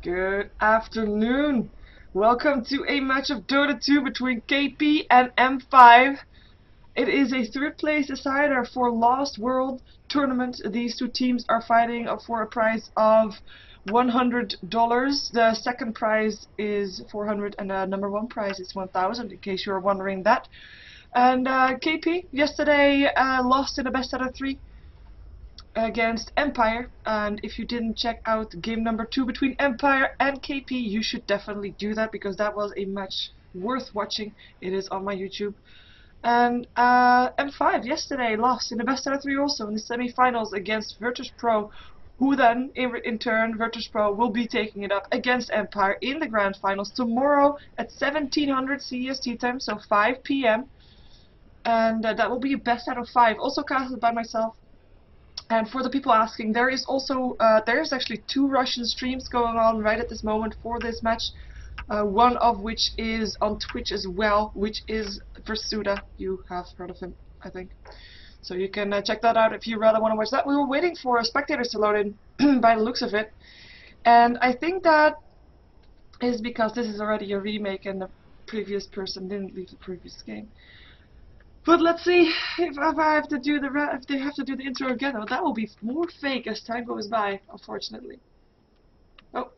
Good afternoon. Welcome to a match of Dota 2 between KP and M5. It is a third place decider for Lostworld tournament. These two teams are fighting for a prize of $100. The second prize is 400 and the number one prize is 1,000, in case you are wondering that. And KP yesterday lost in the best out of 3 against Empire, and if you didn't check out game number 2 between Empire and KP, you should definitely do that, because that was a match worth watching. It is on my YouTube. And M5 yesterday lost in the best out of 3 also in the semi-finals against Virtus.pro, who then in turn Virtus.pro will be taking it up against Empire in the grand finals tomorrow at 1700 CEST time, so 5 PM, and that will be a best out of 5, also casted by myself. And for the people asking, there is also there's actually 2 Russian streams going on right at this moment for this match. One of which is on Twitch as well, which is Versuda. You have heard of him, I think. So you can check that out if you rather want to watch that. We were waiting for spectators to load in by the looks of it. And I think that is because this is already a remake and the previous person didn't leave the previous game. But let's see if I have to do if they have to do the intro again. Oh, that will be more fake as time goes by, unfortunately. Oh!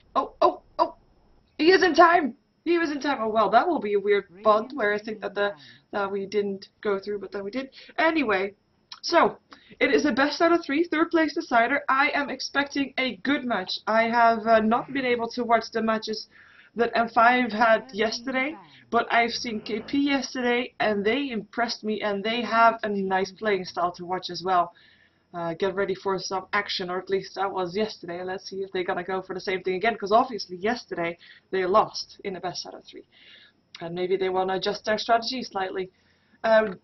He is in time. He was in time. Oh well, that will be a weird bond where I think that we didn't go through, but then we did. Anyway, so it is a best out of 3, third place decider. I am expecting a good match. I have not been able to watch the matches that M5 had yesterday, but I've seen KP yesterday and they impressed me, and they have a nice playing style to watch as well. Get ready for some action, or at least that was yesterday. Let's see if they're gonna go for the same thing again, because obviously yesterday they lost in the best out of 3, and maybe they want to adjust their strategy slightly.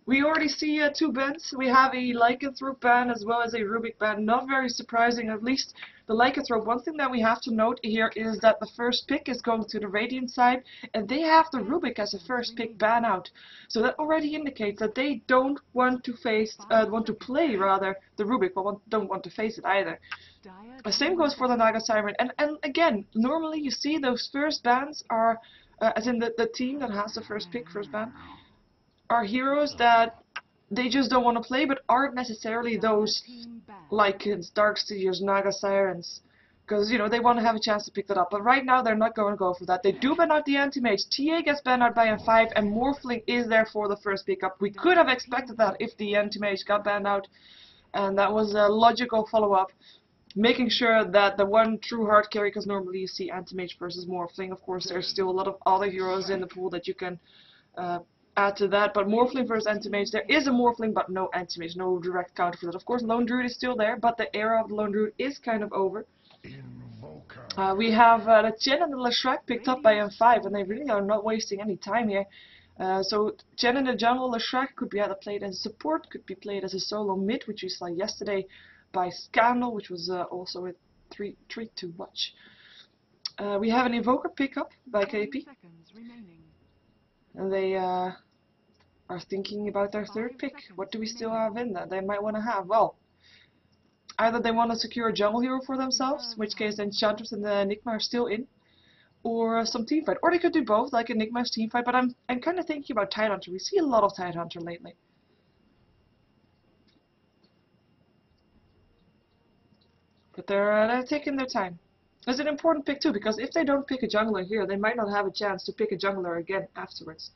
We already see 2 bans. We have a Lycanthrope ban as well as a Rubik ban. Not very surprising, at least the Lycanthrope. One thing that we have to note here is that the first pick is going to the Radiant side, and they have the Rubik as a first pick ban out. So that already indicates that they don't want to play the Rubik, but don't want to face it either. The same goes for the Naga Siren. And again, normally you see those first bans are, as in the team that has the first ban, are heroes that they just don't want to play, but aren't necessarily those Lycans, Darkseers, Naga Sirens, because you know they want to have a chance to pick that up. But right now they're not going to go for that. They do ban out the Anti-Mage. TA gets banned out by M5, and Morphling is there for the first pickup. We could have expected that if the Anti-Mage got banned out, and that was a logical follow-up. Making sure that the one true hard carry, because normally you see Anti-Mage versus Morphling. Of course, there's still a lot of other heroes in the pool that you can add to that, but Morphling versus Anti-Mage, there is a Morphling but no Anti-Mage, no direct counter for that. Of course, Lone Druid is still there, but the era of the Lone Druid is kind of over. We have the Chen and the Leshrac picked up by M5, and they really are not wasting any time here. So Chen in the jungle, Leshrac could be either played as a support, could be played as a solo mid, which we saw yesterday by Scandal, which was also a treat to watch. We have an Invoker pickup by KP. And they are thinking about their third pick. What do we still have in that they might want to have? Well, either they want to secure a jungle hero for themselves, in which case the Enchantress and the Enigma are still in, or some teamfight. Or they could do both, like Enigma's teamfight, but I'm kind of thinking about Tidehunter. We see a lot of Tidehunter lately. But they're taking their time. It's an important pick too, because if they don't pick a jungler here, they might not have a chance to pick a jungler again afterwards.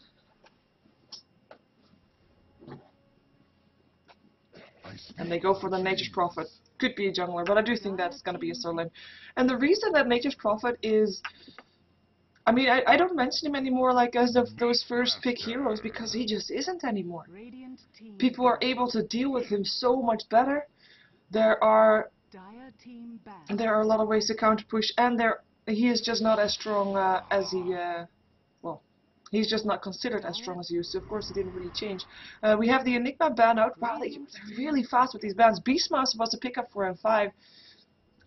And they go for the Nature's Prophet. Could be a jungler, but I do think that's going to be a solo lane. And the reason that Nature's Prophet is... I mean, I don't mention him anymore like as those first pick heroes, because he just isn't anymore. People are able to deal with him so much better. There are a lot of ways to counter push, and he is just not as strong as he, well, he's just not considered as strong as he used to. Of course, it didn't really change. We have the Enigma ban out. Wow, they're really fast with these bans. Beastmaster was a pickup for M5,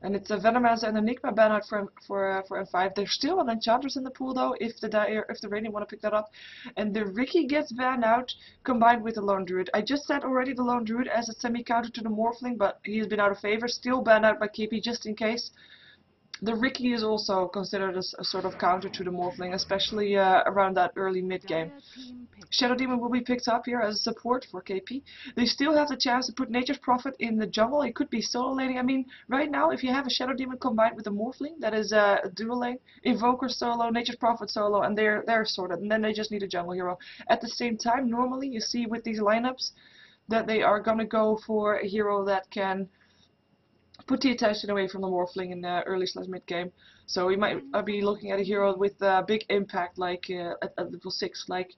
and it's a Venomancer and Enigma ban out for M5. There's still an Enchantress in the pool though, if the Radiant want to pick that up. And the Riki gets banned out, combined with the Lone Druid. I just said already the Lone Druid as a semi-counter to the Morphling, but he's been out of favor. Still banned out by KP just in case. The Ricky is also considered as a sort of counter to the Morphling, especially around that early mid-game. Shadow Demon will be picked up here as support for KP. They still have the chance to put Nature's Prophet in the jungle. It could be solo laning. I mean, right now, if you have a Shadow Demon combined with a Morphling, that is a dual lane. Invoker solo, Nature's Prophet solo, and they're sorted. And then they just need a jungle hero. At the same time, normally you see with these lineups that they are gonna go for a hero that can put the attention away from the Morphling in the early slash mid game. So we might be looking at a hero with big impact, like at level 6, like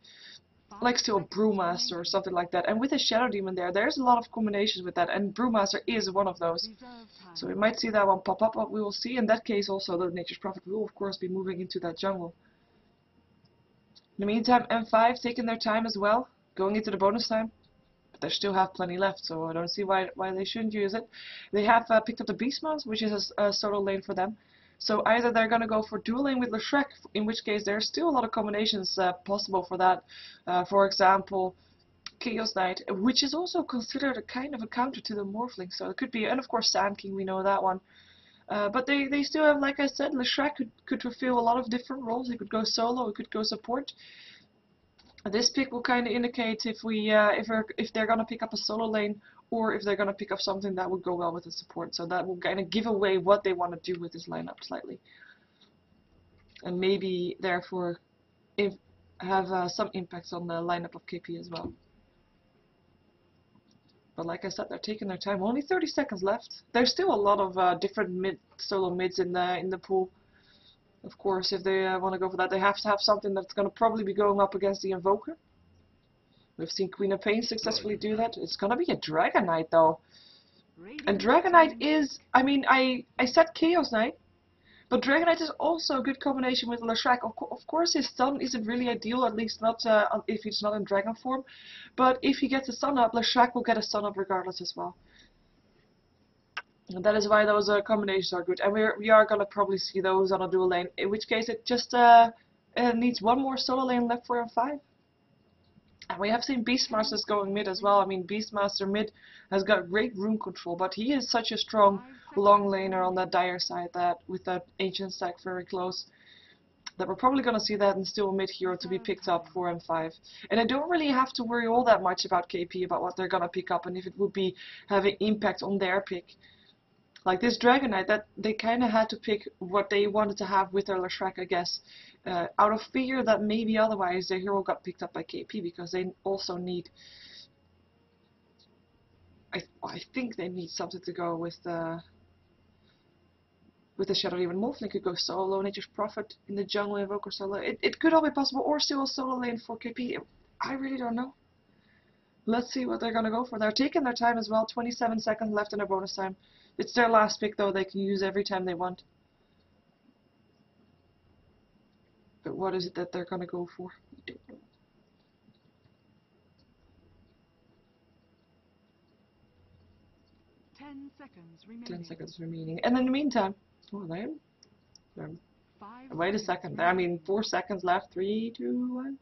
still Brewmaster or something like that. And with a Shadow Demon there's a lot of combinations with that, and Brewmaster is one of those. So we might see that one pop up, but we will see. In that case also the Nature's Prophet will of course be moving into that jungle. In the meantime, M5 taking their time as well, going into the bonus time. But they still have plenty left, so I don't see why they shouldn't use it. They have picked up the Beastmaster, which is a solo lane for them. So either they're going to go for dual lane with Leshrac, in which case there's still a lot of combinations possible for that. For example, Chaos Knight, which is also considered a kind of a counter to the Morphling. So it could be, and of course Sand King, we know that one. But they still have, like I said, Leshrac could fulfill a lot of different roles. He could go solo, he could go support. This pick will kind of indicate if they're gonna pick up a solo lane or if they're gonna pick up something that would go well with the support. So that will kind of give away what they want to do with this lineup slightly, and maybe therefore have some impacts on the lineup of KP as well. But like I said, they're taking their time. Only 30 seconds left. There's still a lot of different solo mids in the pool. Of course, if they want to go for that, they have to have something that's going to probably be going up against the Invoker. We've seen Queen of Pain successfully do that. It's going to be a Dragon Knight, though. And Dragon Knight is, I mean, I said Chaos Knight, but Dragon Knight is also a good combination with Leshrac. Of course, his stun isn't really ideal, at least not if he's not in Dragon form. But if he gets a stun up, Leshrac will get a stun up regardless as well. And that is why those combinations are good, and we are gonna probably see those on a dual lane. In which case, it just needs one more solo lane left for M5. And we have seen Beastmasters going mid as well. I mean, Beastmaster mid has got great room control, but he is such a strong long laner on that dire side that with that ancient stack very close, that we're probably gonna see that and still a mid hero to be picked up for M5. And I don't really have to worry all that much about KP, about what they're gonna pick up and if it would be having impact on their pick. Like this Dragon Knight, that they kind of had to pick what they wanted to have with their Leshrac, I guess, out of fear that maybe otherwise their hero got picked up by KP, because they also need, I think they need something to go with the Shadow Demon. Morphling could go solo, Nature's Prophet in the jungle, Invoker solo. It could all be possible, or still a solo lane for KP. I really don't know. Let's see what they're gonna go for. They're taking their time as well. 27 seconds left in their bonus time. It's their last pick, though. They can use every time they want. But what is it that they're gonna go for? We don't know. 10 seconds remaining. 10 seconds remaining. And in the meantime, oh, wait a second. I mean, 4 seconds left. 3, 2, 1.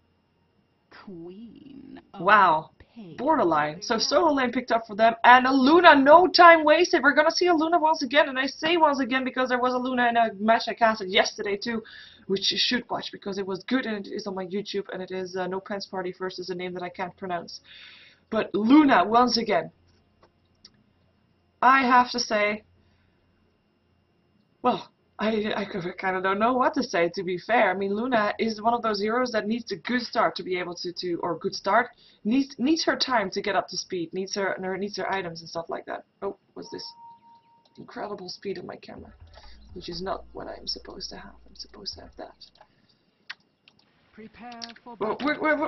Queen. Wow. Borderline. So solo lane picked up for them, and a Luna, no time wasted. We're gonna see a Luna once again, and I say once again because there was a Luna in a match I casted yesterday too, which you should watch because it was good, and it is on my YouTube, and it is No Pants Party First is a name that I can't pronounce. But Luna once again. I have to say, well, I kind of don't know what to say, to be fair. I mean, Luna is one of those heroes that needs a good start to be able or good start, needs her time to get up to speed, needs her items and stuff like that. Oh, what's this? Incredible speed of my camera, which is not what I'm supposed to have. I'm supposed to have that. Prepare for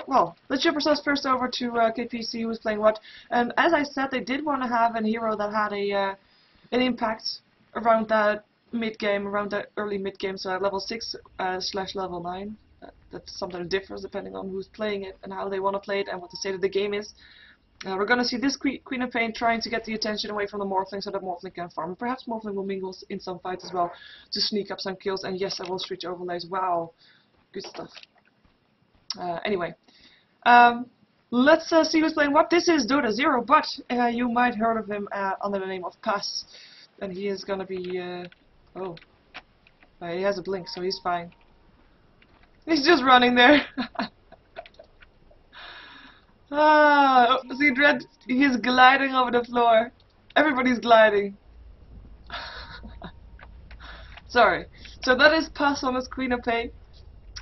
well, let's jump ourselves first over to KPC, who was playing what. And as I said, they did want to have a hero that had an impact around that mid-game, around that early mid-game, so at level 6 / level 9. That's sometimes differs depending on who's playing it and how they want to play it and what the state of the game is. We're going to see this Queen of Pain trying to get the attention away from the Morphling so that Morphling can farm. Perhaps Morphling will mingle in some fights as well to sneak up some kills. And yes, I will switch overlays. Wow, good stuff. Anyway, let's see who's playing what. This is Dota Zero, but you might heard of him under the name of Pass, and he is going to be... oh, He has a blink, so he's fine. He's just running there. Ah, oh, see Dread, he's gliding over the floor. Everybody's gliding. Sorry. So that is pass on his Queen of Pain.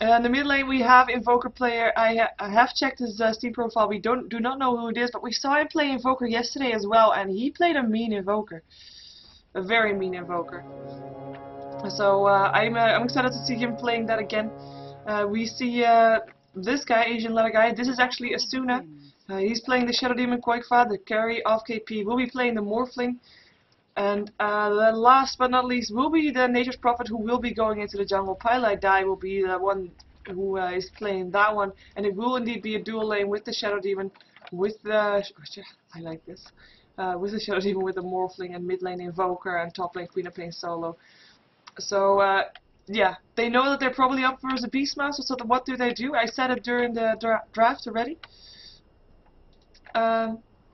In the mid lane we have Invoker player. I have checked his Steam profile. We do not know who it is, but we saw him play Invoker yesterday as well, and he played a mean Invoker. A very mean Invoker. So I'm excited to see him playing that again. We see this guy, Asian leather guy. This is actually Asuna. He's playing the Shadow Demon Quakefa, the carry of KP. We'll be playing the Morphling. And the last but not least will be the Nature's Prophet, who will be going into the jungle. Pylite Die will be the one who is playing that one. And it will indeed be a dual lane with the Shadow Demon, with the... I like this. With the Shadow Demon, with the Morphling, and mid lane Invoker, and top lane Queen of Pain solo. So, yeah, they know that they're probably up for a Beastmaster, so what do? I said it during the draft already.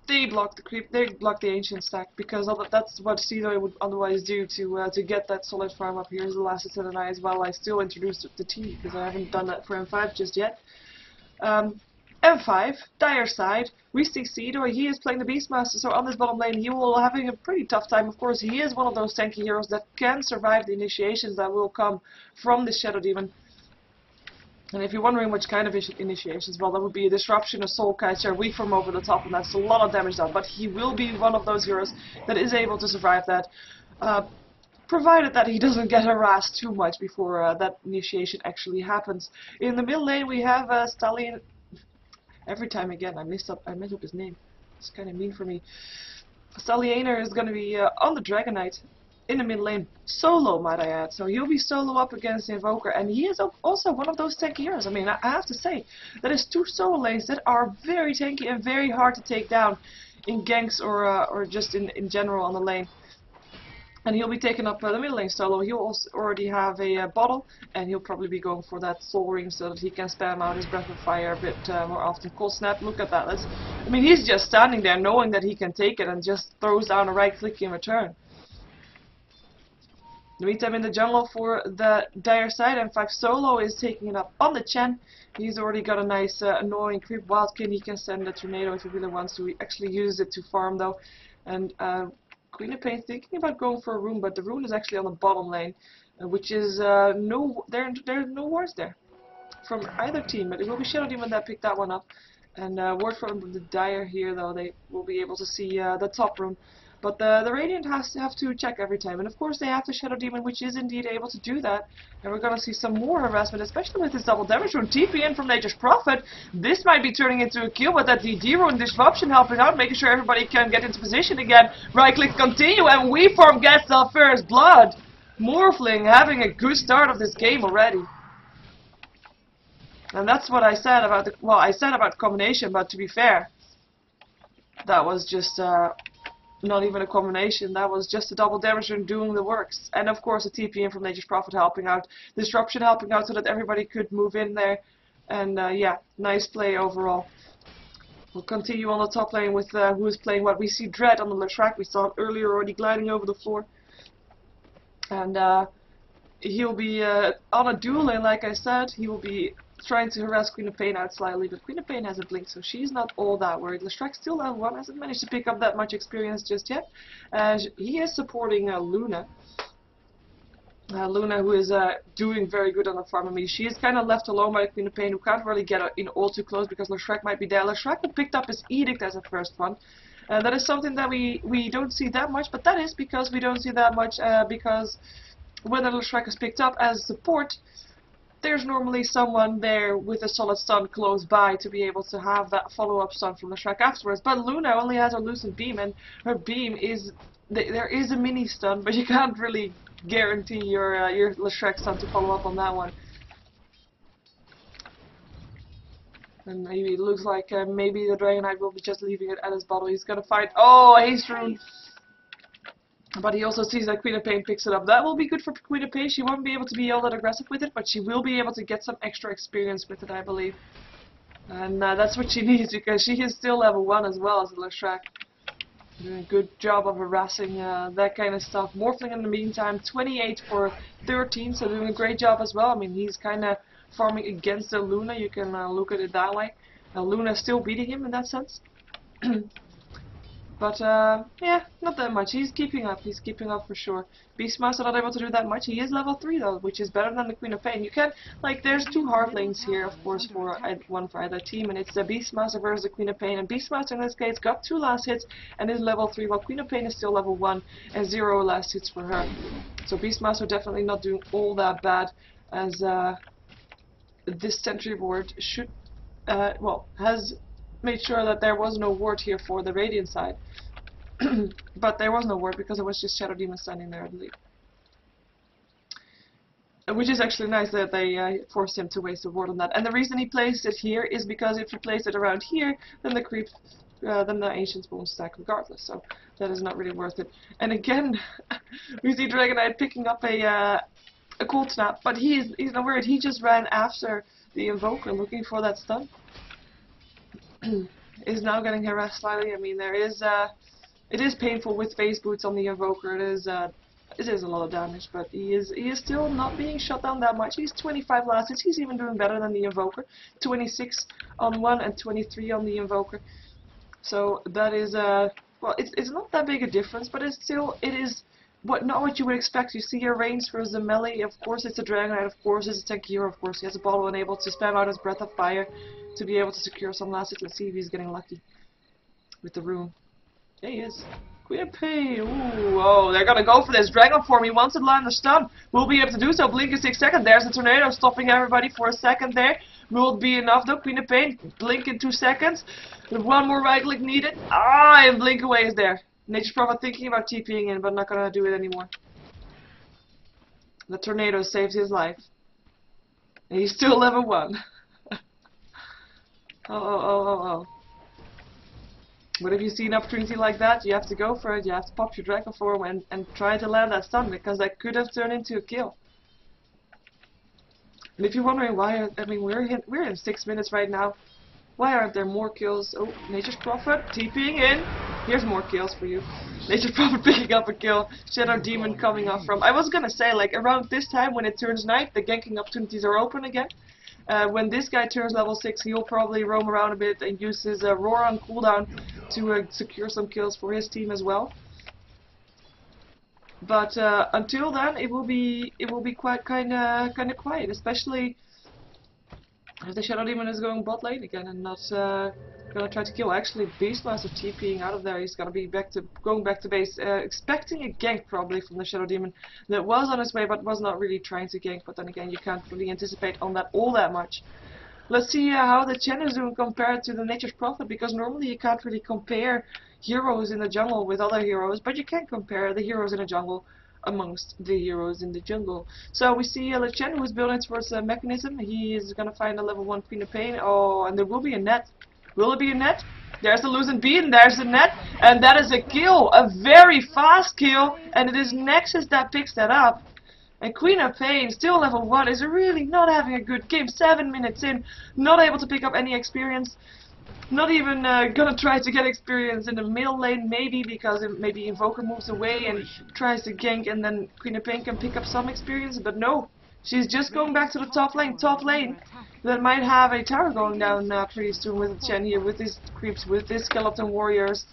They block the creep. They block the ancient stack because that's what Cedo would otherwise do to get that solid farm up. Here's the last assassin and I as well. I still introduced the T because I haven't done that for M5 just yet. M5, dire side. We see Cedo. He is playing the Beastmaster, so on this bottom lane he will having a pretty tough time. Of course, he is one of those tanky heroes that can survive the initiations that will come from the Shadow Demon. And if you're wondering which kind of initiations, well, that would be a Disruption, a Soulcatcher, weak from over the top, and that's a lot of damage done. But he will be one of those heroes that is able to survive that, provided that he doesn't get harassed too much before that initiation actually happens. In the middle lane, we have Stallion. Every time again, I messed up his name. It's kind of mean for me. Stallioner is going to be on the Dragonite. In the mid lane, solo, might I add. So he'll be solo up against the Invoker, and he is also one of those tanky heroes. I mean, I have to say, that is two solo lanes that are very tanky and very hard to take down in ganks or just in general on the lane. And he'll be taking up the mid lane solo. He'll also already have a bottle, and he'll probably be going for that soul ring so that he can spam out his breath of fire a bit more often. Cold snap, look at that. I mean, he's just standing there knowing that he can take it and just throws down a right click in return. In the meantime, in the jungle for the dire side, M5 solo is taking it up on the Chen. He's already got a nice annoying creep wildkin. He can send a tornado if he really wants to. He actually uses it to farm though. And Queen of Pain thinking about going for a rune, but the rune is actually on the bottom lane, which is there's no wards there from either team. But it will be Shadow Demon that picked that one up. And word from the dire here though, they will be able to see the top rune. But the Radiant has to have to check every time, and of course they have the Shadow Demon, which is indeed able to do that. And we're going to see some more harassment, especially with this double damage rune. TP in from Nature's Prophet. This might be turning into a kill, but that DD rune Disruption helping out, making sure everybody can get into position again. Right click continue, and Weeform gets the first blood. Morphling having a good start of this game already. And that's what I said about the, well, I said about combination, but to be fair, that was just not even a combination, that was just a double damage rune doing the works. And of course a TP in from Nature's Prophet helping out, Disruption helping out so that everybody could move in there. And yeah, nice play overall. We'll continue on the top lane with who is playing what. We see Dread on the Leshrac, we saw him earlier already gliding over the floor. And he'll be on a dual lane, like I said. He will be trying to harass Queen of Pain out slightly, but Queen of Pain has a blink, so she's not all that worried. Leshrac still level 1, hasn't managed to pick up that much experience just yet. He is supporting Luna. Luna, who is doing very good on the farm. I mean, she is kind of left alone by Queen of Pain, who can't really get in all too close because Leshrac might be there. Leshrac picked up his Edict as a first one. That is something that we don't see that much, but that is because we don't see that much because when the Leshrac is picked up as support, there's normally someone there with a solid stun close by to be able to have that follow-up stun from Leshrac afterwards. But Luna only has her Lucent Beam, and her beam is... there is a mini stun, but you can't really guarantee your Leshrac stun to follow up on that one. And maybe it looks like maybe the Dragonite will be just leaving it at his bottle. He's gonna fight... Oh, haste rune! But he also sees that Queen of Pain picks it up. That will be good for Queen of Pain. She won't be able to be all that aggressive with it, but she will be able to get some extra experience with it, I believe. And that's what she needs, because she is still level 1 as well as Leshrac. Doing a good job of harassing that kind of stuff. Morphling in the meantime, 28 for 13, so doing a great job as well. I mean, he's kind of farming against the Luna, you can look at it that way. Luna's still beating him in that sense. But, yeah, not that much. He's keeping up for sure. Beastmaster not able to do that much. He is level 3 though, which is better than the Queen of Pain. You can, like, there's two hard lanes here, of course, for one for either team, and it's the Beastmaster versus the Queen of Pain. And Beastmaster in this case got 2 last hits and is level 3, while Queen of Pain is still level 1 and 0 last hits for her. So Beastmaster definitely not doing all that bad, as this sentry ward should, well, has made sure that there was no ward here for the Radiant side. But there was no ward because it was just Shadow Demon standing there, I believe. Which is actually nice that they forced him to waste a ward on that. And the reason he placed it here is because if you place it around here, then the creep, then the Ancients won't stack regardless. So that is not really worth it. And again, we see Dragonite picking up a cold snap, but he's not worried. He just ran after the Invoker looking for that stun. Is now getting harassed slightly. I mean, there is it is painful with phase boots on the Invoker. It is a lot of damage, but he is still not being shot down that much. He's 25 last hits. He's even doing better than the Invoker. 26 on one and 23 on the Invoker. So that is well, it's not that big a difference, but it is not what you would expect. You see a range versus a melee. Of course, it's a Dragonite. Of course, it's a tank hero. Of course, he has a bottle and able to spam out his Breath of Fire to be able to secure some last hits. Let's see if he's getting lucky with the rune. There he is. Queen of Pain. Ooh, oh, they're gonna go for this. Dragon form. He wants to land the stun. Will be able to do so. Blink in 6 seconds. There's the tornado stopping everybody for a second there. Will be enough though. Queen of Pain. Blink in 2 seconds. With one more right click needed. Ah, and blink away is there. Nature's Prophet thinking about TPing in, but not gonna do it anymore. The tornado saved his life. And he's still level 1. Oh. But if you see an opportunity like that, you have to go for it. You have to pop your Dragon form and try to land that stun, because that could have turned into a kill. And if you're wondering why, I mean, we're in 6 minutes right now. Why aren't there more kills? Oh, Nature's Prophet TPing in. Here's more kills for you. Nature's Prophet picking up a kill. Shadow Demon coming off from. I was gonna say, like, around this time when it turns night, the ganking opportunities are open again. When this guy turns level 6, he'll probably roam around a bit and use his Roar on cooldown to secure some kills for his team as well. But until then, it will be quite kind of quiet, especially if the Shadow Demon is going bot lane again and not gonna try to kill. Actually, Beastmaster TPing out of there. He's gonna be going back to base, expecting a gank probably from the Shadow Demon that was on his way, but was not really trying to gank. But then again, you can't really anticipate on that all that much. Let's see how the Chen is doing compared to the Nature's Prophet, because normally you can't really compare heroes in the jungle with other heroes, but you can compare the heroes in the jungle amongst the heroes in the jungle. So we see Chen, who is building towards a mechanism. He is gonna find a level 1 Queen of Pain. Oh, and there will be a net. Will it be a net? There's the losing beat, and there's the net, and that is a kill, a very fast kill, and it is Nexus that picks that up. And Queen of Pain, still level 1, is really not having a good game. 7 minutes in, not able to pick up any experience. Not even gonna try to get experience in the middle lane, maybe, because maybe Invoker moves away and tries to gank, and then Queen of Pain can pick up some experience, but no. She's just going back to the top lane. That might have a tower going down pretty soon with Chen here, with these creeps, with these skeleton warriors.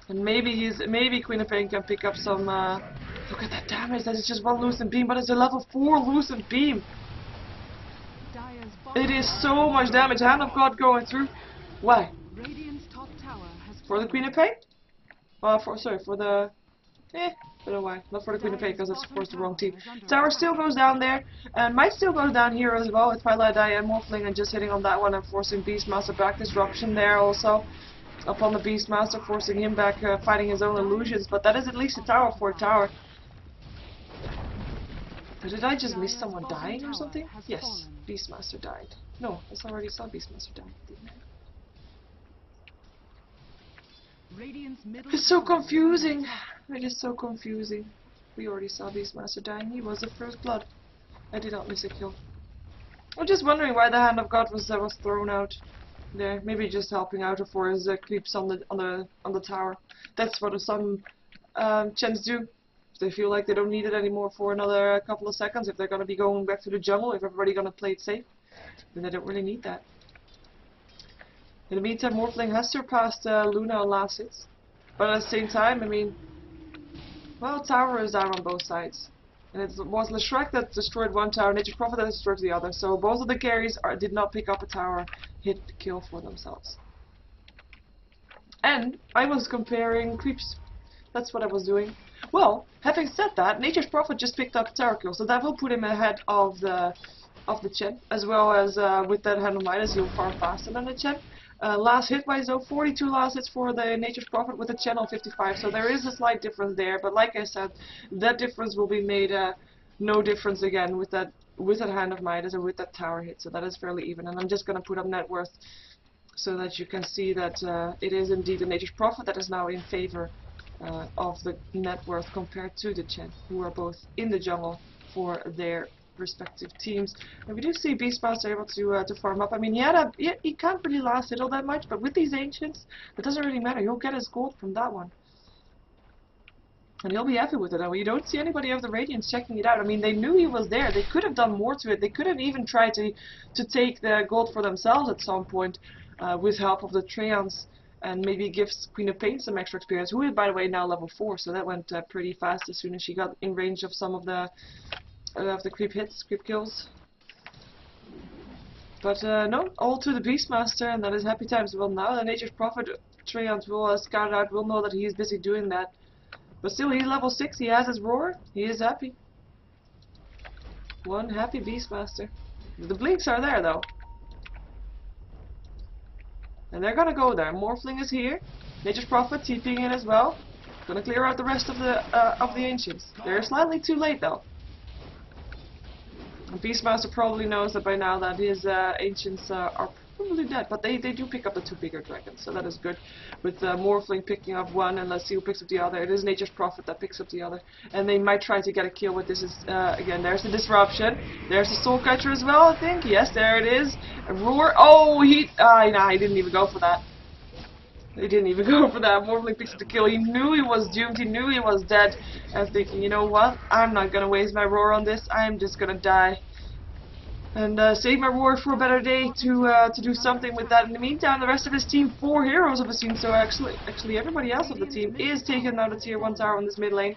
And maybe Queen of Pain can pick up some, look at that damage, that is just one Lucent Beam, but it's a level 4 Lucent Beam. It is so much damage. Hand of God going through. Why? For the Queen of Pain? Sorry, for the... I don't know why. Not for the Queen of Pain, because that's of course the wrong team. Tower still goes down there, and might still go down here as well with Twilight Eye and Morphling, and just hitting on that one and forcing Beastmaster back. Disruption there also. Upon the Beastmaster, forcing him back, fighting his own illusions, but that is at least a tower for a tower. But did I just miss someone dying or something? Yes, Beastmaster died. No, I already saw Beastmaster die, didn't I? It's so confusing. It is so confusing. We already saw Beastmaster dying. He was the first blood. I did not miss a kill. I'm just wondering why the Hand of God was thrown out. There, maybe just helping out for his creeps on the tower. That's what some Chens do. They feel like they don't need it anymore for another couple of seconds. If they're gonna be going back to the jungle, if everybody's gonna play it safe, then they don't really need that. In the meantime, Morphling has surpassed Luna on last hits, but at the same time, I mean, well, tower is down on both sides. And it was Leshrac that destroyed one tower, Nature's Prophet that destroyed the other. So both of the carries did not pick up a tower hit kill for themselves. And I was comparing creeps. That's what I was doing. Well, having said that, Nature's Prophet just picked up a tower kill, so that will put him ahead of the Chen, as well as with that Hand of Midas, he'll far faster than the Chen. Last hit wise though, 42 last hits for the Nature's Prophet with the channel 55, so there is a slight difference there, but like I said, that difference will be made no difference again with that Hand of Midas or with that tower hit, so that is fairly even. And I'm just going to put up net worth so that you can see that it is indeed the Nature's Prophet that is now in favor of the net worth compared to the Chen, who are both in the jungle for their respective teams. And we do see Beastmaster able to farm up. I mean, he can't really last it all that much, but with these ancients, it doesn't really matter. He'll get his gold from that one, and he'll be happy with it. And you don't see anybody of the Radiance checking it out. I mean, they knew he was there. They could have done more to it. They could have even tried to take the gold for themselves at some point with help of the Treants, and maybe give Queen of Pain some extra experience, who is, by the way, now level 4, so that went pretty fast as soon as she got in range of some of the creep hits, creep kills. But no, all to the Beastmaster, and that is happy times. Well, now the Nature's Prophet Treant will scout out, will know that he is busy doing that. But still, he's level 6, he has his roar, he is happy. One happy Beastmaster. The blinks are there though. And they're gonna go there. Morphling is here. Nature's Prophet TPing in as well. Gonna clear out the rest of the ancients. They're slightly too late though. Beastmaster probably knows that by now that his ancients are probably dead, but they do pick up the 2 bigger dragons, so that is good. With Morphling picking up one, and let's see who picks up the other. It is Nature's Prophet that picks up the other, and they might try to get a kill with this. Again, there's the disruption. There's the Soul Catcher as well, I think. Yes, there it is. A roar. Oh, nah, he didn't even go for that. He didn't even go for that. Morphling picks up the kill. He knew he was doomed. He knew he was dead. And thinking, you know what? I'm not gonna waste my roar on this. I'm just gonna die. And save my roar for a better day to do something with that. In the meantime, the rest of his team, 4 heroes of his team, so actually everybody else of the team is taking out a tier 1 tower on this mid lane.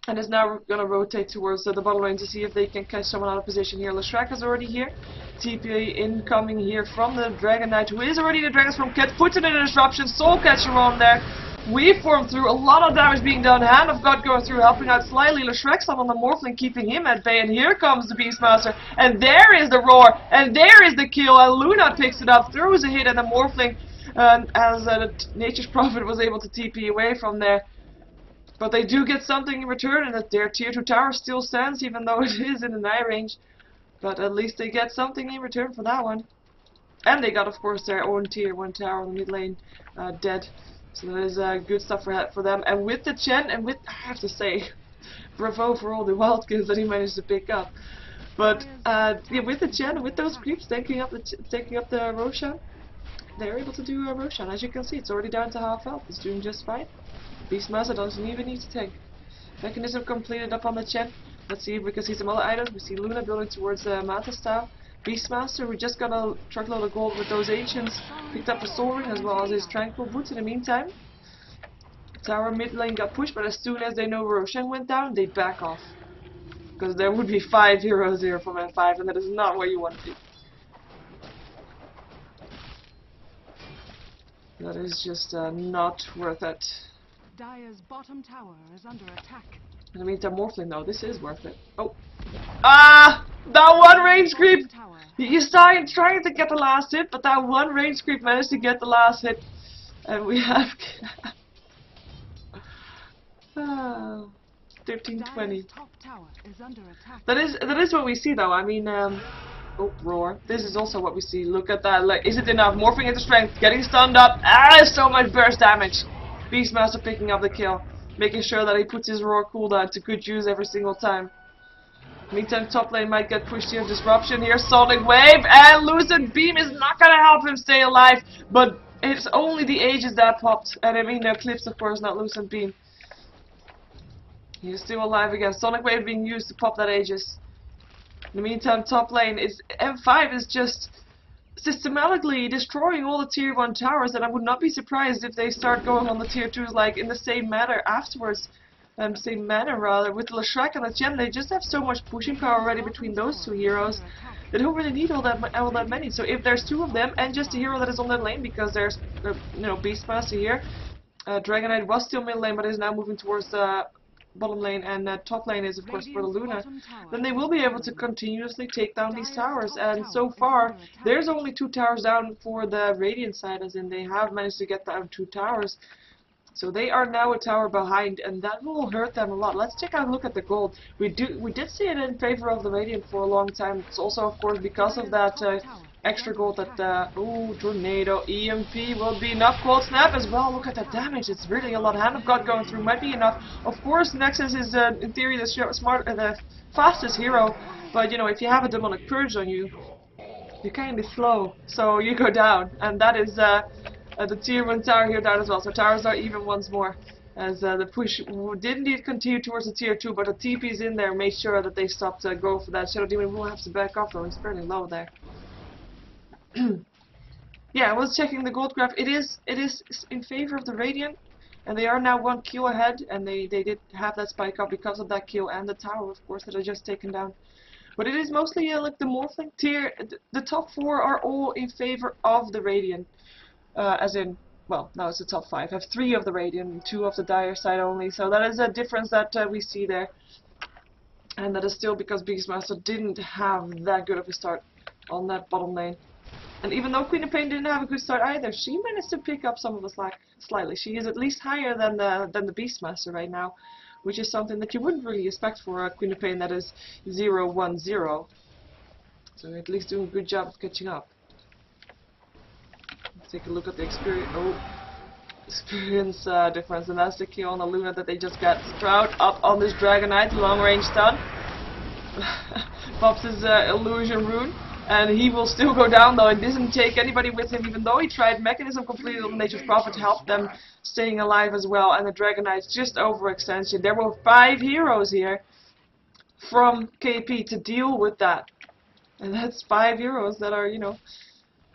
And is now going to rotate towards the bottom lane to see if they can catch someone out of position here. Leshrac is already here. TP incoming here from the Dragon Knight, who is already the Dragons from Kit. Puts it in a disruption. Soul Catcher on there. We form through. A lot of damage being done. Hand of God going through, helping out slightly. Leshrac's on the Morphling, keeping him at bay. And here comes the Beastmaster. And there is the roar. And there is the kill. And Luna picks it up, throws a hit at the Morphling. As the Nature's Prophet was able to TP away from there. But they do get something in return, and that their tier 2 tower still stands, even though it is in an eye range. But at least they get something in return for that one. And they got, of course, their own tier 1 tower in the mid lane dead. So that is good stuff for them. And with the Chen, and with, I have to say, bravo for all the wild kills that he managed to pick up. But yeah, with the Chen, with those creeps taking up the Roshan, they're able to do a Roshan. As you can see, it's already down to half health. It's doing just fine. Beastmaster doesn't even need to tank. Mechanism completed up on the Chen. Let's see if we can see some other items. We see Luna building towards Mantis Tower. Beastmaster, we just got a truckload of gold with those ancients. Picked up a soul ring as well as his tranquil boots in the meantime. Tower mid lane got pushed, but as soon as they know Roshan went down, they back off. Because there would be 5 heroes here from M5, and that is not where you want to be. That is just not worth it. Dire's bottom tower is under attack. In the meantime, Morphling though, this is worth it. Oh. Ah! That one range creep! He's trying to get the last hit, but that one range creep managed to get the last hit. And we have 13-20. That is what we see though. I mean, oh, roar. This is also what we see. Look at that. Like, is it enough? Morphing into strength, getting stunned up. Ah, so much burst damage. Beastmaster picking up the kill, making sure that he puts his roar cooldown to good use every single time. Meantime, top lane might get pushed here. Disruption here, Sonic Wave, and Lucid Beam is not gonna help him stay alive, but it's only the Aegis that popped, and I mean Eclipse of course, not Lucid Beam. He's still alive again. Sonic Wave being used to pop that Aegis. In the meantime, top lane is M5 is just systematically destroying all the tier 1 towers, and I would not be surprised if they start going on the tier 2s like in the same manner afterwards. Same manner rather. With Leshrac and the Gem, they just have so much pushing power already between those two heroes. They don't really need all that many. So if there's two of them and just a hero that is on that lane, because there's Beastmaster here, Dragonite was still mid lane but is now moving towards the bottom lane, and top lane is of course for the Luna, then they will be able to continuously take down these towers. And so far there's only 2 towers down for the Radiant side, as in they have managed to get down 2 towers. So they are now a tower behind, and that will hurt them a lot. Let's take a look at the gold. We did see it in favor of the Radiant for a long time. It's also of course because of that extra gold that ooh, Tornado, EMP will be enough. Cold Snap as well. Look at that damage. It's really a lot. Hand of God going through might be enough. Of course, Nexus is in theory the fastest hero, but you know, if you have a demonic purge on you, you're kind of slow, so you go down, and that is the tier 1 tower here down as well. So towers are even once more, as the push did indeed continue towards the tier 2, but the TP's in there made sure that they stopped going for that. Shadow Demon will have to back off though. He's fairly low there. Yeah, I was checking the gold graph. It is in favor of the Radiant, and they are now 1 kill ahead, and they did have that spike up because of that kill and the tower, of course, that I just taken down. But it is mostly like the Morphling tier. The top 4 are all in favor of the Radiant, as in, well, now it's the top 5. I have 3 of the Radiant and 2 of the Dire side only, so that is a difference that we see there. And that is still because Beastmaster didn't have that good of a start on that bottom lane. And even though Queen of Pain didn't have a good start either, she managed to pick up some of the slack slightly. She is at least higher than the Beastmaster right now, which is something that you wouldn't really expect for a Queen of Pain that is 0-1-0. So at least doing a good job of catching up. Let's take a look at the experience. Experience difference, and that's the kill on the Luna that they just got. Sprout up on this Dragonite, long range stun. Pops his illusion rune. And he will still go down though. It doesn't take anybody with him, even though he tried Mechanism completed on Nature's Prophet to help them staying alive as well. And the Dragonite's just overextension. There were 5 heroes here from KP to deal with that. And that's 5 heroes that are, you know,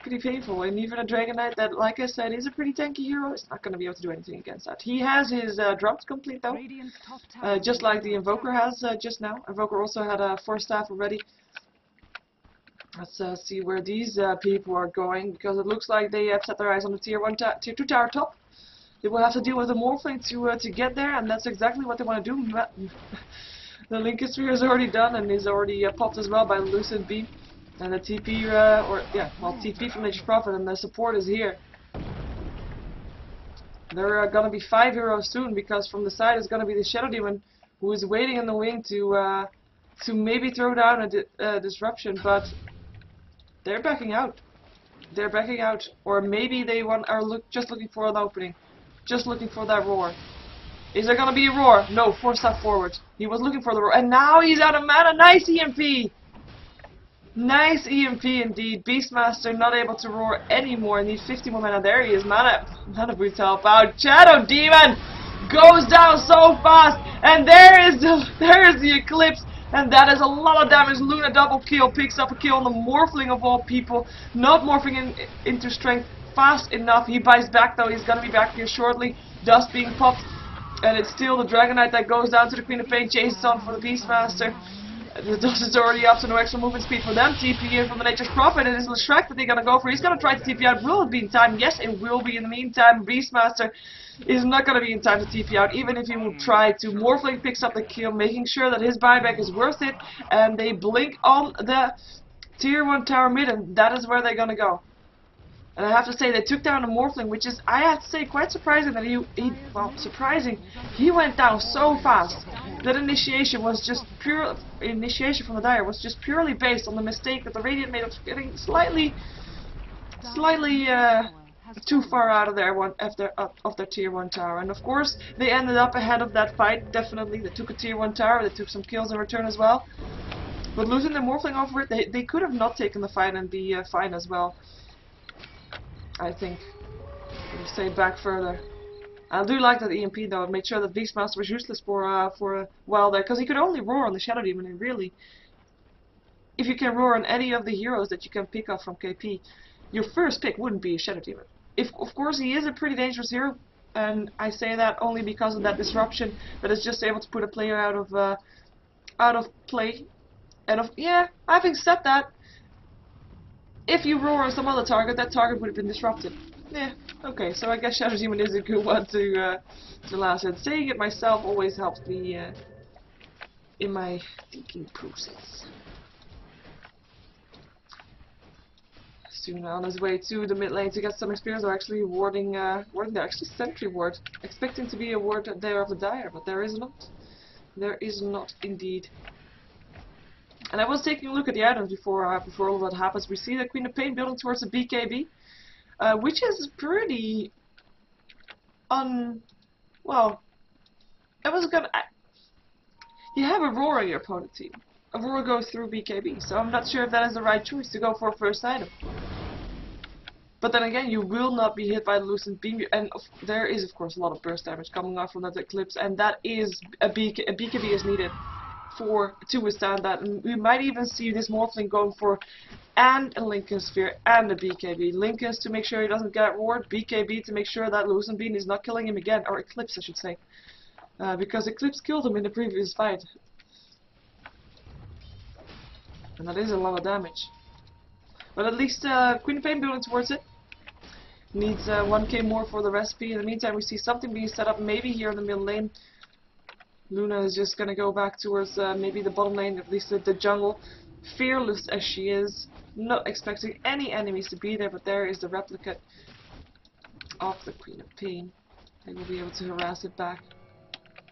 pretty painful. And even a Dragonite that, like I said, is a pretty tanky hero, is not going to be able to do anything against that. He has his drops complete though, just like the Invoker has just now. Invoker also had a 4-staff already. Let's see where these people are going, because it looks like they have set their eyes on the tier 2 tower top. They will have to deal with a Morphling to get there, and that's exactly what they want to do. The Lincoln Sphere is already done and is already popped as well by Lucid Beam. And the TP, TP from Nature's Prophet, and the support is here. There are gonna be 5 heroes soon, because from the side is gonna be the Shadow Demon, who is waiting in the wing to maybe throw down a disruption, but they're backing out. They're backing out, or maybe they are just looking for an opening, just looking for that roar. Is there gonna be a roar? No, 4-step forward. He was looking for the roar, and now he's out of mana. Nice EMP. Nice EMP indeed. Beastmaster not able to roar anymore. Needs 50 more mana. There he is. Mana boots help out. Shadow Demon goes down so fast, and there is the Eclipse, and that is a lot of damage. Luna double kill, picks up a kill on the Morphling of all people. Not morphing into strength fast enough. He buys back though. He's gonna be back here shortly. Dust being popped, and it's still the Dragonite that goes down to the Queen of Pain. Chases on for the Beastmaster. The dust is already up, so no extra movement speed for them. TP in from the Nature's Prophet. It is Leshrac that they're gonna go for. He's gonna try to TP out. Will it be in time? Yes, it will be in the meantime. Beastmaster is not gonna be in time to TP out, even if he will try to. Morphling picks up the kill, making sure that his buyback is worth it, and they blink on the tier 1 tower mid, and that is where they're gonna go. And I have to say, they took down the Morphling, which is, I have to say, quite surprising that he went down so fast. That initiation was just initiation from the Dire was just purely based on the mistake that the Radiant made of getting slightly too far out of their tier 1 tower. And of course, they ended up ahead of that fight. Definitely, they took a tier 1 tower. They took some kills in return as well. But losing the Morphling over it, they could have not taken the fight and be fine as well. I think. We'll stay back further. I do like that EMP though. It made sure that Beastmaster was useless for a while there, because he could only roar on the Shadow Demon, and really, if you can roar on any of the heroes that you can pick up from KP, your first pick wouldn't be a Shadow Demon. Of course, he is a pretty dangerous hero, and I say that only because of that disruption that is just able to put a player out of play. And having said that, if you roar on some other target, that target would have been disrupted. Yeah, okay, so I guess Shadow Demon is a good one to last. And saying it myself always helps me in my thinking process. Soon on his way to the mid lane to get some experience, or actually warding there. Actually sentry ward. Expecting to be a ward there of the Dire, but there is not. There is not indeed. And I was taking a look at the items before all that happens. We see the Queen of Pain building towards the BKB. Which is pretty well, I was gonna... you have Aurora in your opponent team. Aurora goes through BKB, so I'm not sure if that is the right choice to go for a first item. But then again, you will not be hit by the Lucent Beam, and there is of course a lot of burst damage coming off from that Eclipse, and that is a BKB is needed to withstand that. And we might even see this Morphling going for and a Lincoln Sphere and a BKB. Lincoln's to make sure he doesn't get roared, BKB to make sure that Lucent Beam is not killing him again, or Eclipse I should say. Because Eclipse killed him in the previous fight. And that is a lot of damage. But at least Queen of Pain building towards it. Needs 1k more for the recipe. In the meantime we see something being set up maybe here in the middle lane. Luna is just gonna go back towards maybe the bottom lane, at least the jungle. Fearless as she is, not expecting any enemies to be there, but there is the replicate of the Queen of Pain. They will be able to harass it back.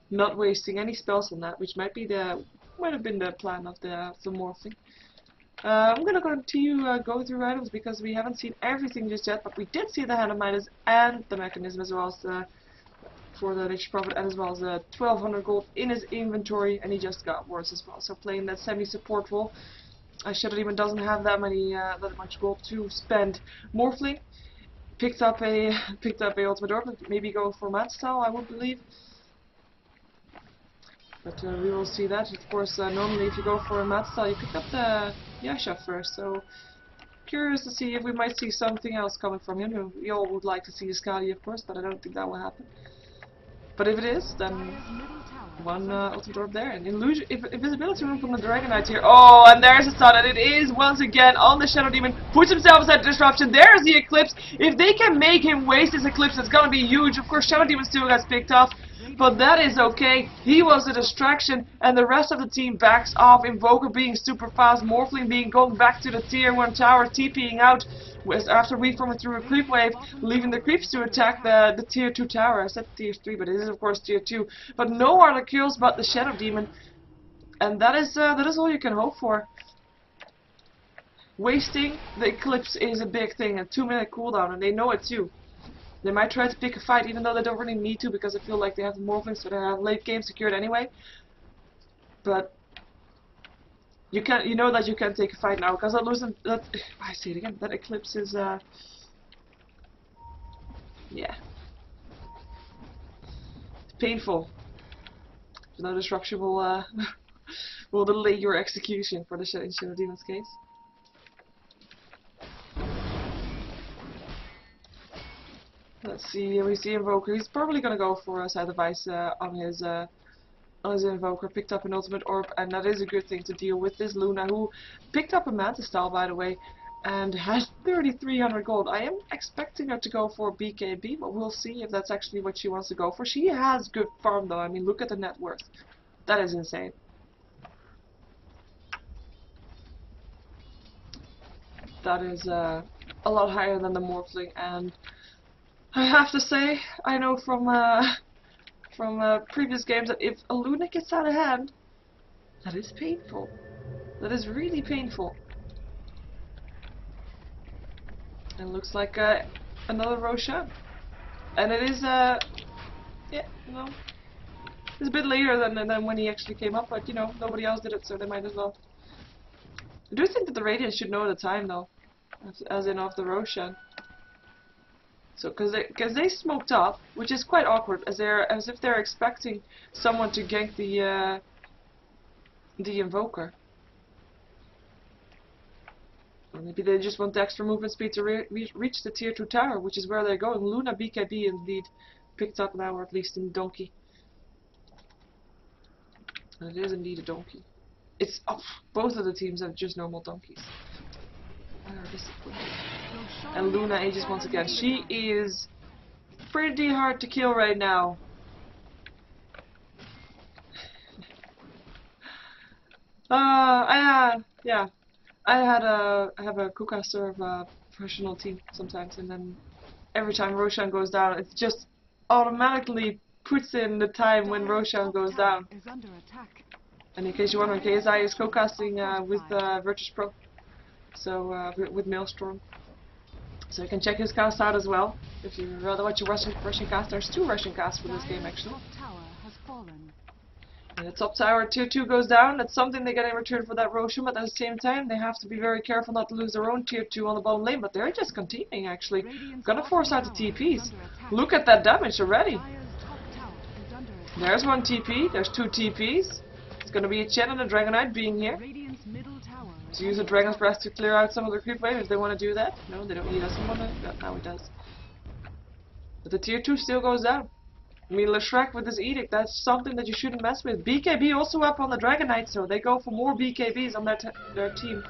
Not wasting any spells on that, which might have been the plan of the Morphling. I'm gonna continue go through items because we haven't seen everything just yet, but we did see the Hand of Midas and the mechanism, as well as for the Rich Prophet, and as well as 1200 gold in his inventory, and he just got worse as well. So playing that semi-support role, Shadow Demon doesn't have that much gold to spend. Morphling picked up a ultimate orb, maybe going for Mad Style, I would believe. But we will see that. Of course, normally if you go for a Mad Style, you pick up the Yasha first. So curious to see if we might see something else coming from him. We all would like to see Skadi, of course, but I don't think that will happen. But if it is, then one ultimate orb there, and invisibility room from the Dragon Knight here. Oh, and there's a stun, and it is once again on the Shadow Demon. Puts himself inside disruption. There's the Eclipse. If they can make him waste his Eclipse, it's gonna be huge. Of course, Shadow Demon still gets picked off, but that is okay. He was a distraction, and the rest of the team backs off. Invoker being super fast, Morphling going back to the tier 1 tower, TPing out after reforming through a creep wave, leaving the creeps to attack the tier 2 tower. I said tier 3, but it is of course tier 2. But no other kills but the Shadow Demon, and that is all you can hope for. Wasting the Eclipse is a big thing, a 2-minute cooldown, and they know it too. They might try to pick a fight, even though they don't really need to, because I feel like they have the Morphling, so they have late game secured anyway. But you know that you can take a fight now, because I say it again, that Eclipse is yeah, it's painful. No disruption will will delay your execution for the Shadow Demon's case. Let's see, we see Invoker. He's probably gonna go for a side device on his Invoker. Picked up an ultimate orb, and that is a good thing to deal with this Luna, who picked up a Manta Style, by the way, and has 3,300 gold. I am expecting her to go for BKB, but we'll see if that's actually what she wants to go for. She has good farm though. I mean, look at the net worth. That is insane. That is a lot higher than the Morphling, and I have to say, I know from previous games that if a Luna gets out of hand, that is painful. That is really painful. It looks like another Roshan, and it is yeah, no, it's a bit later than when he actually came up, but you know, nobody else did it, so they might as well I do think that the Radiant should know the time though, as in of the Roshan. So, because they smoked up, which is quite awkward, as if they're expecting someone to gank the Invoker. Or maybe they just want the extra movement speed to reach the tier 2 tower, which is where they're going. Luna BKB indeed picked up now, or at least in donkey. And it is indeed a donkey. It's both of the teams have just normal donkeys. And Luna ages once again. She is pretty hard to kill right now. Yeah. I have a co-caster of a professional team sometimes, and then every time Roshan goes down, it just automatically puts in the time when Roshan goes down. And in case you're wondering, KSI is co-casting with Virtus Pro, so with Maelstrom. So you can check his cast out as well, if you rather watch a Russian cast. There's 2 Russian casts for this game actually. And the top tower, tier 2 goes down. That's something they get in return for that Roshan, but at the same time they have to be very careful not to lose their own tier 2 on the bottom lane. But they're just continuing actually. Gonna force out the TPs. Look at that damage already. There's 1 TP, there's 2 TPs. It's gonna be a Chen and a Dragonite being here. So use a Dragon's Breath to clear out some of the creep wave if they want to do that. No, they don't. He doesn't want to. Now he does. But the tier 2 still goes down. I mean, Leshrac with his edict, that's something that you shouldn't mess with. BKB also up on the Dragonite, so they go for more BKBs on their team.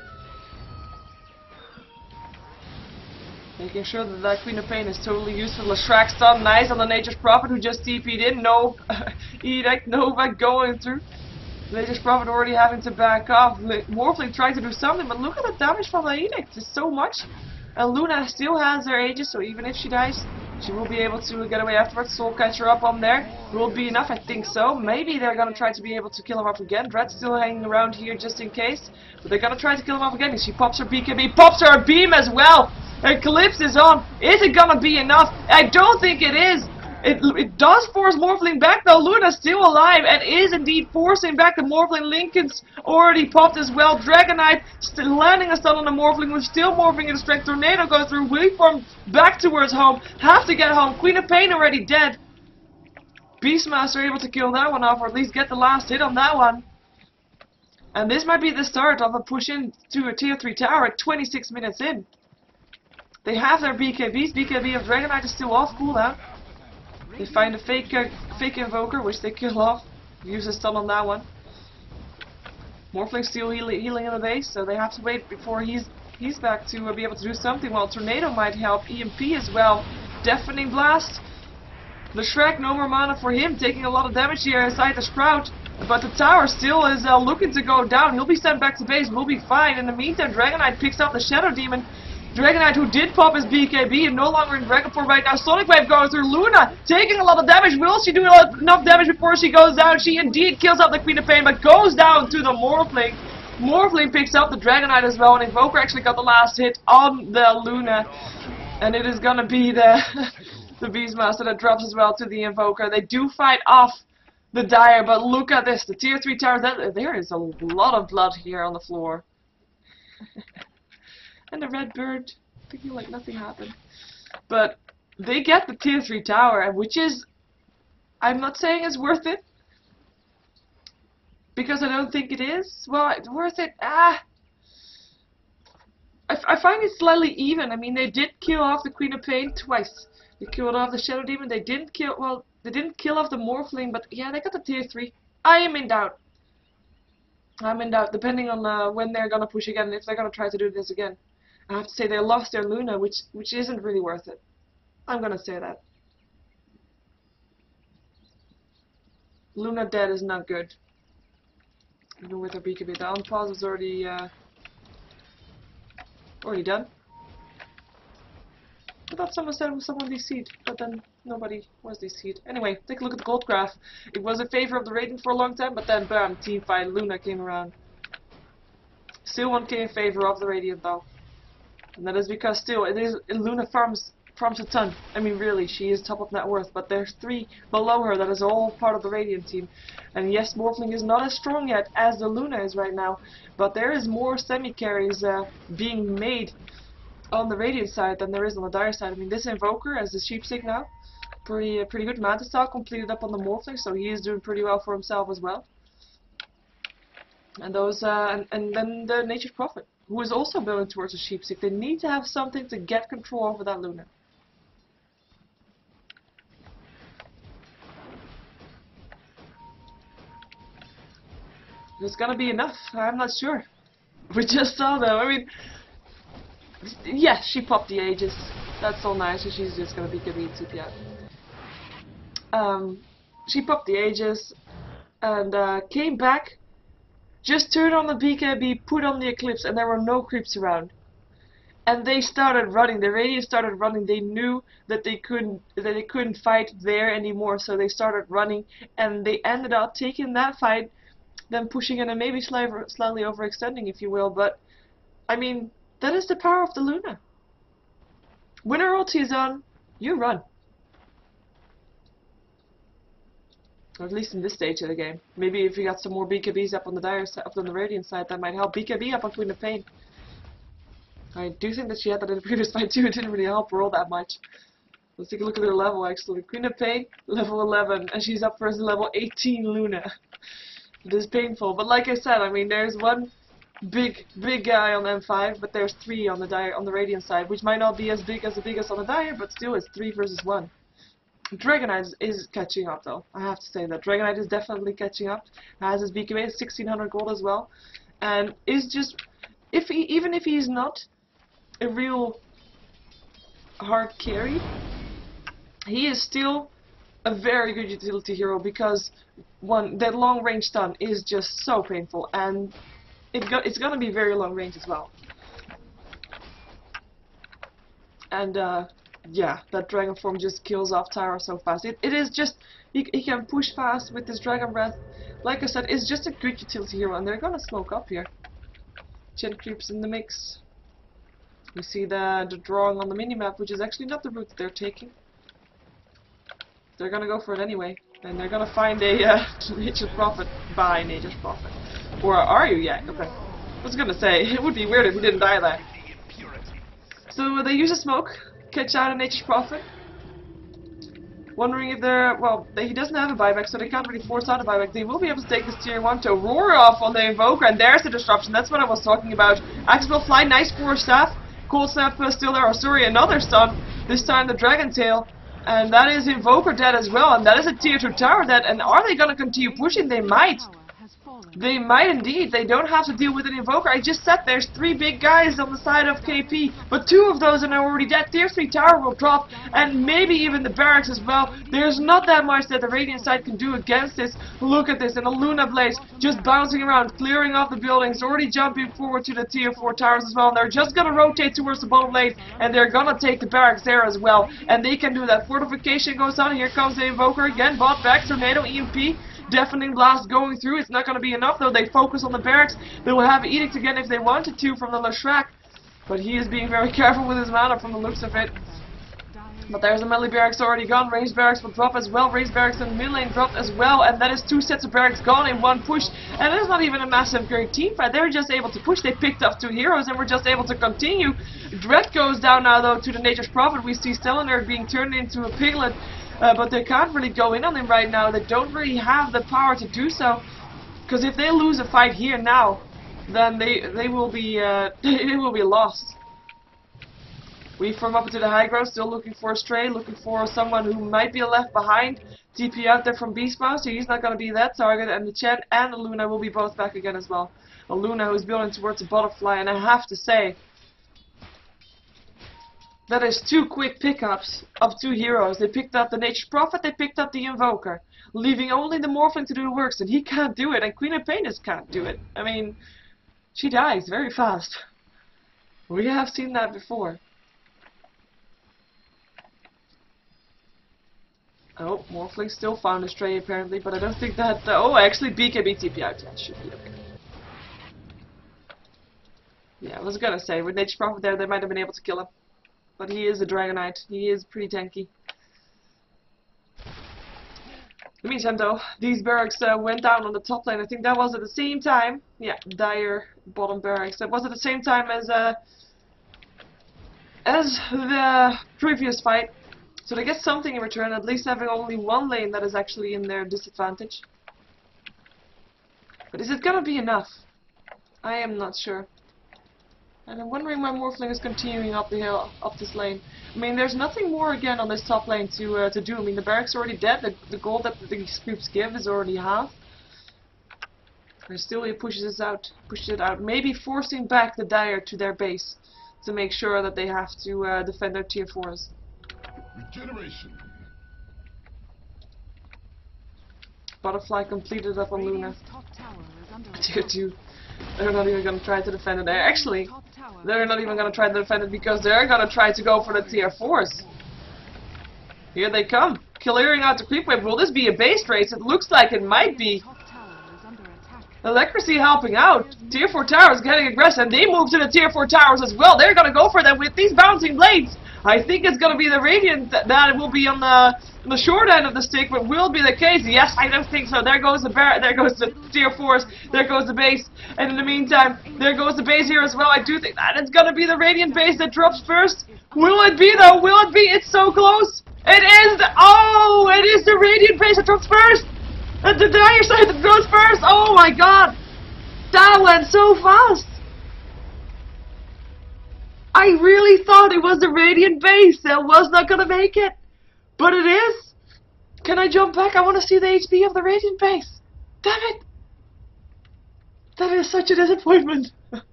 Making sure that that Queen of Pain is totally useful. Leshrac stun, nice on the Nature's Prophet who just TP'd in. No edict, Nova going through. Nature's Prophet already having to back off. Morphling trying to do something, but look at the damage from the edict. It's so much. And Luna still has her Aegis, so even if she dies, she will be able to get away afterwards. Soul Catcher up on there. Will be enough, I think so. Maybe they're gonna try to be able to kill him off again. Dread's still hanging around here just in case. But they're gonna try to kill him off again. She pops her BKB, pops her beam as well. Eclipse is on. Is it gonna be enough? I don't think it is. It does force Morphling back though. Luna's still alive and is indeed forcing back the Morphling. Lincoln's already popped as well. Dragonite still landing a stun on the Morphling, who's still morphing into strength. Tornado goes through. Weaveform back towards home. Have to get home. Queen of Pain already dead. Beastmaster able to kill that one off, or at least get the last hit on that one. And this might be the start of a push into a tier 3 tower at 26 minutes in. They have their BKBs. BKB of Dragonite is still off cooldown. They find a fake Invoker, which they kill off. Use a stun on that one. Morphling's still healing in the base, so they have to wait before he's back to be able to do something. While Tornado might help. EMP as well. Deafening Blast. Leshrac, no more mana for him, taking a lot of damage here inside the Sprout. But the tower still is looking to go down. He'll be sent back to base. We'll be fine. In the meantime, Dragonite picks up the Shadow Demon. Dragonite, who did pop his BKB and no longer in Dragon Form right now. Sonic Wave going through. Luna taking a lot of damage. Will she do enough damage before she goes down? She indeed kills up the Queen of Pain, but goes down to the Morphling. Morphling picks up the Dragonite as well, and Invoker actually got the last hit on the Luna. And it is gonna be the Beastmaster that drops as well to the Invoker. They do fight off the Dire, but look at this. The tier 3 tower, there is a lot of blood here on the floor. And the red bird, thinking like nothing happened. But they get the tier 3 tower, which is, I'm not saying it's worth it, because I don't think it is. Well, it's worth it. I find it slightly even. I mean, they did kill off the Queen of Pain twice. They killed off the Shadow Demon. They didn't kill off the Morphling, but yeah, they got the tier 3. I am in doubt. I'm in doubt, depending on when they're gonna push again, and if they're gonna try to do this again. I have to say they lost their Luna, which isn't really worth it. I'm gonna say that. Luna dead is not good. Even with her BKB. The unpause is already done. I thought someone said someone DC'd, but then nobody was DC'd. Anyway, take a look at the gold graph. It was in favor of the Radiant for a long time, but then bam, team fight, Luna came around. Still 1k in favor of the Radiant though. And that is because still, Luna farms farms a ton. I mean, really, she is top of net worth, but there's 3 below her that is all part of the Radiant team. And yes, Morphling is not as strong yet as the Luna is right now, but there is more semi-carries being made on the Radiant side than there is on the Dire side. I mean, this Invoker as the Sheepstick now, pretty good. Mantis Style completed up on the Morphling, so he is doing pretty well for himself as well. And those, and then the Nature's Prophet, who is also building towards a Sheepstick. They need to have something to get control over that Luna. It's gonna be enough. I'm not sure. We just saw though. I mean, yes, she popped the Aegis. That's all nice, so she's just gonna be giving TP out. She popped the Aegis and came back. Just turned on the BKB, put on the Eclipse, and there were no creeps around. And they started running. The Radiant started running. They knew that they couldn't fight there anymore, so they started running, and they ended up taking that fight, then pushing in and maybe slightly overextending, if you will. But I mean, that is the power of the Luna. When her ulti is on, you run. Or at least in this stage of the game. Maybe if you got some more BKBs up on the Dire side, up on the Radiant side, that might help. BKB up on Queen of Pain. I do think that she had that in the previous fight too. It didn't really help her all that much. Let's take a look at her level actually. Queen of Pain, level 11, and she's up for level 18 Luna. It is painful, but like I said, I mean, there's one big guy on M5, but there's 3 on the Radiant side, which might not be as big as the biggest on the Dire, but still it's 3 versus 1. Dragonite is catching up though, I have to say that. Dragonite is definitely catching up, has his BKB, 1600 gold as well, and is just, even if he's not a real hard carry, he is still a very good utility hero, because that long range stun is just so painful, and it's gonna be very long range as well. And yeah, that Dragon form just kills off Tyra so fast. It is just, he can push fast with this Dragon Breath. Like I said, it's just a good utility hero, and they're gonna smoke up here. Chen creeps in the mix. We see the drawing on the minimap, which is actually not the route they're taking. They're gonna go for it anyway, and they're gonna find a Nature's Prophet by Nature's Prophet. Or are you? Yeah, okay. I was gonna say, it would be weird if he didn't die there. So they use a smoke, catch out a Nature's Prophet. Wondering if they're, well, he doesn't have a buyback, so they can't really force out a buyback. They will be able to take this tier 1 to roar off on the Invoker, and there's the disruption. That's what I was talking about. Axe will fly, nice force staff. Cold Snap still there, or sorry, another stun. This time the Dragon Tail. And that is Invoker dead as well, and that is a tier 2 tower dead. And are they gonna continue pushing? They might. They might indeed. They don't have to deal with an Invoker. I just said there's 3 big guys on the side of KP, but 2 of those are now already dead. Tier 3 tower will drop, and maybe even the barracks as well. There's not that much that the Radiant side can do against this. Look at this, and a Luna Blaze just bouncing around, clearing off the buildings, already jumping forward to the tier 4 towers as well. And they're just gonna rotate towards the bottom lane, and they're gonna take the barracks there as well. And they can do that. Fortification goes on. Here comes the Invoker again. Bot back, Tornado, EMP. Deafening Blast going through. It's not going to be enough though. They focus on the barracks. They will have Edict again if they wanted to from the Leshrac. But he is being very careful with his mana from the looks of it. But there's a melee barracks already gone. Ranged barracks will drop as well. Ranged barracks and mid lane dropped as well. And that is 2 sets of barracks gone in 1 push. And it's not even a massive great team fight. They were just able to push. They picked up 2 heroes and were just able to continue. Dread goes down now though to the Nature's Prophet. We see Stellener being turned into a piglet. But they can't really go in on him right now. They don't really have the power to do so. Because if they lose a fight here now, then they will be it will be lost. We from up into the high ground, still looking for a stray, looking for someone who might be left behind. TP out there from Beastmaster, so he's not going to be that target. And the Chen and the Luna will be both back again as well. A Luna who's building towards a butterfly, and I have to say, that is 2 quick pickups of 2 heroes. They picked up the Nature's Prophet, they picked up the Invoker, leaving only the Morphling to do the works, and he can't do it, and Queen of Pain just can't do it. I mean, she dies very fast. We have seen that before. Oh, Morphling still found a stray apparently, but I don't think that... oh, actually BKB TP out. Yeah, should be okay. Yeah, I was gonna say, with Nature's Prophet there, they might have been able to kill him. But he is a Dragonite. He is pretty tanky. In the meantime, though, these barracks went down on the top lane. I think that was at the same time. Yeah, Dire bottom barracks. That was at the same time as the previous fight. So they get something in return, at least having only one lane that is actually in their disadvantage. But is it gonna be enough? I am not sure. And I'm wondering why Morphling is continuing up the hill, up this lane. I mean, there's nothing more again on this top lane to do. I mean, the barracks are already dead. The gold that these groups give is already half. And still he pushes it out. Maybe forcing back the Dire to their base to make sure that they have to defend their tier 4s. Regeneration. Butterfly completed up on Luna. Radiant's top tower is under Tier attack. 2. They're not even going to try to defend it. Actually, they're not even going to try to defend it because they're going to try to go for the tier 4s. Here they come. Clearing out the creep wave. Will this be a base race? It looks like it might be. Top tower is under attack. Electricity helping out. Tier 4 towers getting aggressive. And they move to the tier 4 towers as well. They're going to go for them with these bouncing blades. I think it's going to be the Radiant that will be on the short end of the stick, but will be the case. Yes, I don't think so. There goes the there goes the tier 4s, there goes the base, and in the meantime, there goes the base here as well. I do think that it's going to be the Radiant base that drops first. Will it be though? Will it be? It's so close. It is. Oh, it is the Radiant base that drops first. The Dire side that goes first. Oh my God, that went so fast. I really thought it was the Radiant base that was not gonna make it. But it is. Can I jump back? I want to see the HP of the Radiant base. Damn it. That is such a disappointment. That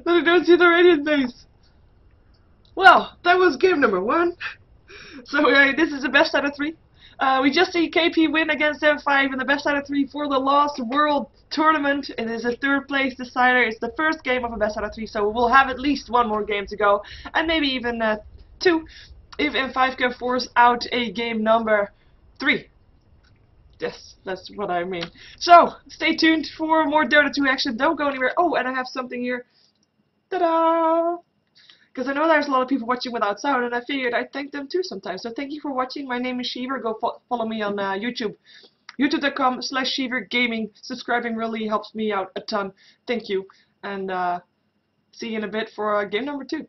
I don't see the Radiant base. Well, that was game number 1. So this is the best out of 3. We just see KP win against M5 in the best out of 3 for the Lostworld tournament. It is a 3rd place decider. It's the first game of a best out of 3, so we'll have at least 1 more game to go, and maybe even 2 if M5 can force out a game number 3. Yes, that's what I mean. So stay tuned for more Dota 2 action. Don't go anywhere. Oh, and I have something here. Ta-da! Because I know there's a lot of people watching without sound, and I figured I'd thank them too sometimes. So thank you for watching. My name is Sheever. Go follow me on YouTube. YouTube.com/SheeverGaming. Subscribing really helps me out a ton. Thank you. And see you in a bit for game number 2.